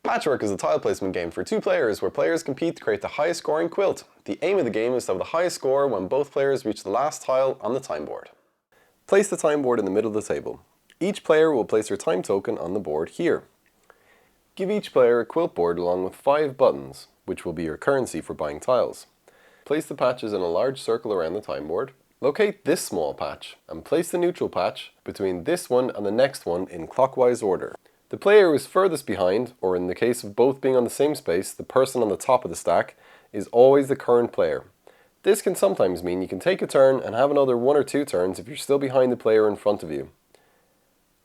Patchwork is a tile placement game for 2 players where players compete to create the highest scoring quilt. The aim of the game is to have the highest score when both players reach the last tile on the time board. Place the time board in the middle of the table. Each player will place their time token on the board here. Give each player a quilt board along with 5 buttons, which will be your currency for buying tiles. Place the patches in a large circle around the time board. Locate this small patch and place the neutral patch between this one and the next one in clockwise order. The player who is furthest behind, or in the case of both being on the same space, the person on the top of the stack, is always the current player. This can sometimes mean you can take a turn and have another 1 or 2 turns if you're still behind the player in front of you.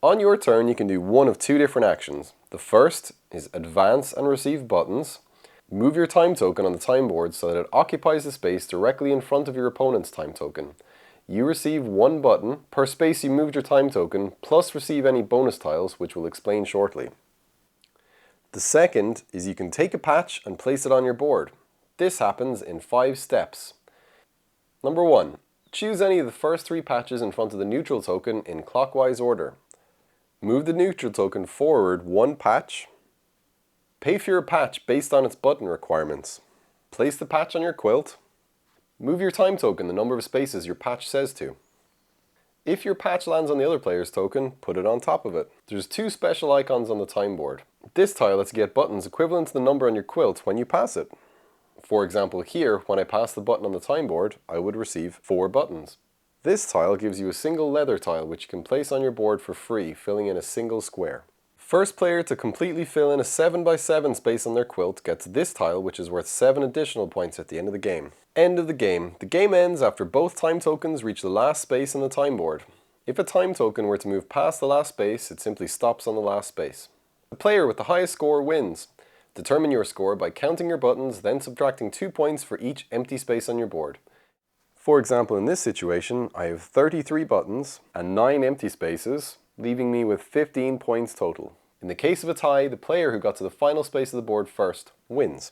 On your turn you can do one of 2 different actions. The first is advance and receive buttons. Move your time token on the time board so that it occupies the space directly in front of your opponent's time token. You receive 1 button per space you moved your time token, plus receive any bonus tiles, which we'll explain shortly. The second is you can take a patch and place it on your board. This happens in 5 steps. Number 1. Choose any of the first 3 patches in front of the neutral token in clockwise order. Move the neutral token forward 1 patch. Pay for your patch based on its button requirements. Place the patch on your quilt. Move your time token the number of spaces your patch says to. If your patch lands on the other player's token, put it on top of it. There's 2 special icons on the time board. This tile lets you get buttons equivalent to the number on your quilt when you pass it. For example here, when I pass the button on the time board, I would receive 4 buttons. This tile gives you a single leather tile which you can place on your board for free, filling in a single square. First player to completely fill in a 7x7 space on their quilt gets this tile, which is worth 7 additional points at the end of the game. End of the game. The game ends after both time tokens reach the last space on the time board. If a time token were to move past the last space, it simply stops on the last space. The player with the highest score wins. Determine your score by counting your buttons, then subtracting 2 points for each empty space on your board. For example, in this situation, I have 33 buttons and 9 empty spaces, leaving me with 15 points total. In the case of a tie, the player who got to the final space of the board first wins.